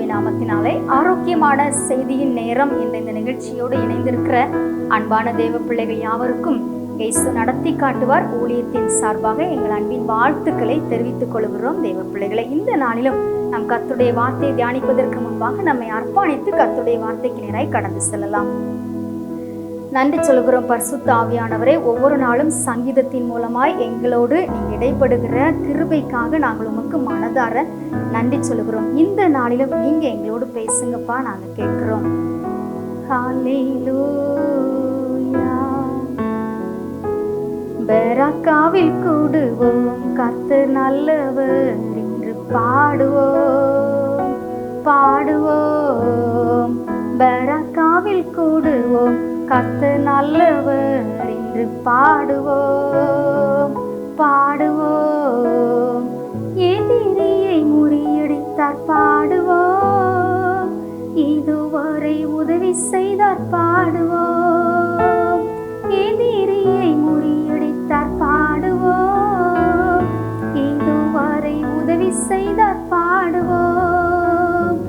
இயேசுவின் நாமத்தினாலே ஆரோக்கியமான செய்தியின் நேரம் என்ற இந்த நிகழ்ச்சியோடு இணைந்திருக்கிற அன்பான தேவ பிள்ளைகள் யாவருக்கும் இயேசு நடத்தி காட்டுவார் ஊழியத்தின் சார்பாக எங்கள் அன்பின் வாழ்த்துக்களை தெரிவித்துக் கொள்கிறோம். தேவ பிள்ளைகளை, இந்த நாளிலும் நம் கர்த்தருடைய வார்த்தையை தியானிப்பதற்கு முன்பாக நம்மை அர்ப்பணித்து கர்த்தருடைய வார்த்தைக்கு நேராய் கடந்து செல்லலாம். நன்றி சொல்கிறோம் பரிசுத்த ஆவியானவரே. ஒவ்வொரு நாளும் சங்கீதத்தின் மூலமாய் எங்களோடு நீங்க இடைப்படுகிற கிருபைக்காக நாங்கள் உமக்கு மனதார நன்றி சொல்கிறோம். இந்த நாளிலும் நீங்க எங்களோடு பேசுங்கப்பா, நாங்க கேட்கிறோம். ஹல்லேலூயா. பெராக்காவில் கூடுவோம், கர்த்தர் நல்லவர் என்று பாடுவோம் பாடுவோம். பெராக்காவில் கூடுவோம், கர்த்தர் நல்லவர் என்று பாடுவோம் பாடுவோம். எதிரியை முறியடித்தார் பாடுவோம், இதுவரை உதவி செய்தார் பாடுவோம். எதிரியை முறியடித்தார் பாடுவோம், இதுவரை உதவி செய்தார் பாடுவோம்.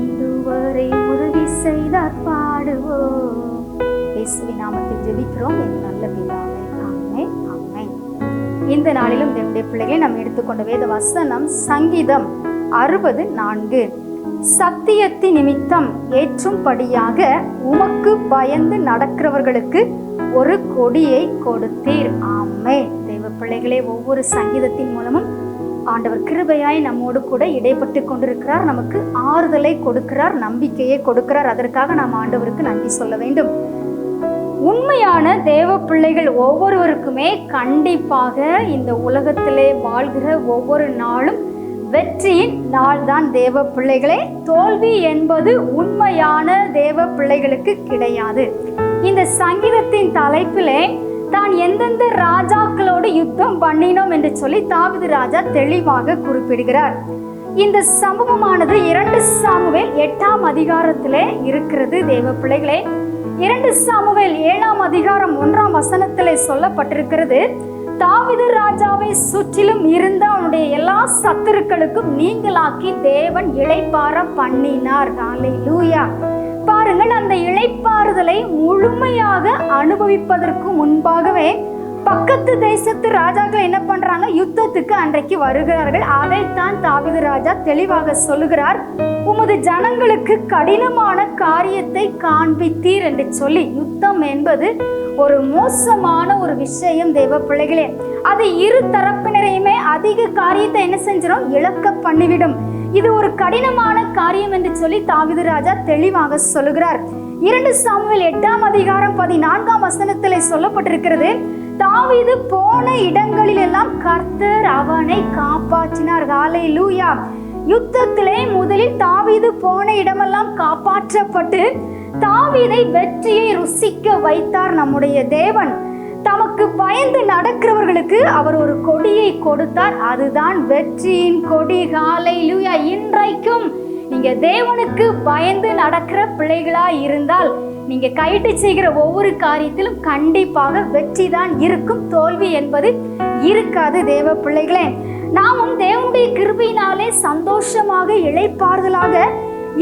இதுவரை உதவி செய்தார் பாடுவோம். இயேசுவின் நாமத்தில் ஜெபிக்கிறோம் எங்கள் நல்ல பிதாவே. ஆமென் ஆமென். இந்த நாளிலும் தேவனுடைய பிள்ளைகளை நாம் எடுத்துக்கொண்ட வேத வசனம் சங்கீதம் 64. சத்தியத்தின் நிமித்தம் ஏற்றும்படியாக உமக்கு பயந்து நடக்கிறவர்களுக்கு ஒரு கொடியை கொடுத்தீர். ஆமென். தேவ பிள்ளைகளே, ஒவ்வொரு சங்கீதத்தின் மூலமும் ஆண்டவர் கிருபையாய் நம்மோடு கூட இடைப்பட்டு கொண்டிருக்கிறார். நமக்கு ஆறுதலை கொடுக்கிறார், நம்பிக்கையை கொடுக்கிறார். அதற்காக நாம் ஆண்டவருக்கு நன்றி சொல்ல வேண்டும். உண்மையான தேவ பிள்ளைகள் ஒவ்வொருவருக்குமே கண்டிப்பாக இந்த உலகத்திலே வாழ்கிற ஒவ்வொரு நாளும் வெற்றியின் நாள் தான் தேவ பிள்ளைகளே. தோல்வி என்பது உண்மையான தேவ பிள்ளைகளுக்கு கிடையாது. இந்த சங்கீதத்தின் தலைப்பிலே தான் எந்தெந்த ராஜாக்களோடு யுத்தம் பண்ணினோம் என்று சொல்லி தாவீது ராஜா தெளிவாக குறிப்பிடுகிறார். இந்த சம்பவமானது 2 சாமுவேல் 8ஆம் அதிகாரத்திலே இருக்கிறது. தேவ பிள்ளைகளே, 2 சாமுவேல் 7ஆம் அதிகாரம் 1ஆம் வசனத்திலே சொல்லப்பட்டிருக்கிறது, தாவீது ராஜாவை சுற்றிலும் இருந்த அவனுடைய எல்லா சத்துருக்களுக்கும் நீங்களாக்கி தேவன் இளைப்பாற பண்ணினார். ஹல்லேலூயா. பாருங்கள், அந்த இளைப்பாறுதலை முழுமையாக அனுபவிப்பதற்கு முன்பாகவே பக்கத்து தேசத்து ராஜாக்கள் என்ன பண்றாங்க? யுத்தத்துக்கு அன்றைக்கு வருகிறார்கள். அதைத்தான் தாவீது ராஜா தெளிவாக சொல்லுகிறார், உமது ஜனங்களுக்கு கடினமான காரியத்தை காண்பித்தீர் என்று சொல்லி. யுத்தம் என்பது ஒரு மோசமான ஒரு விஷயம் தேவ பிள்ளைகளே. அது இரு தரப்பினரையுமே அதிக காரியத்தை என்ன செஞ்சிடும்? இழக்க பண்ணிவிடும். இது ஒரு கடினமான காரியம் என்று சொல்லி தாவீது ராஜா தெளிவாக சொல்லுகிறார். 2 சாமுவேல் 8ஆம் அதிகாரம் 14ஆம் வசனத்திலே சொல்லப்பட்டிருக்கிறது, தாவீது போன இடங்களில் எல்லாம் கர்த்தர் அவனை காப்பாற்றினார். ஹல்லேலூயா. யுத்தத்திலே முதலில் தாவீது போன இடமெல்லாம் காப்பாற்றப்பட்டு தாவீதை வெற்றியை ருசிக்க வைத்தார் நம்முடைய தேவன். தமக்கு பயந்து நடக்கிறவர்களுக்கு அவர் ஒரு கொடியை கொடுத்தார். அதுதான் வெற்றியின் கொடி. ஹல்லேலூயா. இன்றைக்கும் நீங்க தேவனுக்கு பயந்து நடக்கிற பிள்ளைகளா இருந்தால் நீங்க கைட்டு செய்கிற ஒவ்வொரு காரியத்திலும் கண்டிப்பாக வெற்றி தான் இருக்கும், தோல்வி என்பது இருக்காது. தேவ பிள்ளைகளே, நாமும் தேவனுடைய கிருபையினாலே சந்தோஷமாக இளைப்பாறுதலாக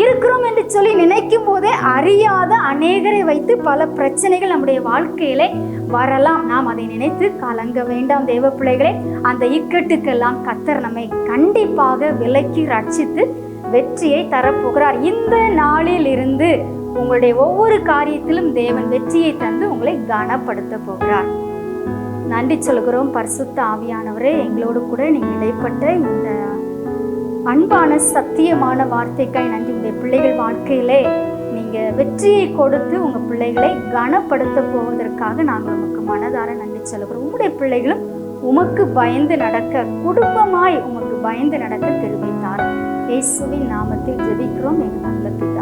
இருக்கிறோம் என்று சொல்லி நினைக்கும் போதே அறியாத அநேகரை வைத்து பல பிரச்சனைகள் நம்முடைய வாழ்க்கையிலே வரலாம். நாம் அதை நினைத்து கலங்க வேண்டாம் தேவ பிள்ளைகளே. அந்த இக்கட்டுக்கெல்லாம் கர்த்தர் நம்மை கண்டிப்பாக விலக்கி ரட்சித்து வெற்றியை தரப்போகிறார். இந்த நாளில் இருந்து உங்களுடைய ஒவ்வொரு காரியத்திலும் தேவன் வெற்றியை தந்து உங்களை கனப்படுத்த போகிறார். நன்றி சொல்கிறோம் பரிசுத்த ஆவியானவரே. எங்களோடு கூட நீங்க இடைப்பட்ட இந்த அன்பான சத்தியமான வார்த்தைக்காய் நன்றி. உங்களுடைய பிள்ளைகள் வாழ்க்கையிலே நீங்க வெற்றியை கொடுத்து உங்க பிள்ளைகளை கனப்படுத்த போவதற்காக நாங்கள் உமக்கு மனதார நன்றி சொல்கிறோம். உங்களுடைய பிள்ளைகளும் உமக்கு பயந்து நடக்க, குடும்பமாய் உமக்கு பயந்து நடக்க கிருபை தாரும். இயேசுவின் நாமத்தில் ஜெபிக்கிறோம் எங்கள் நல்ல பிதாவே.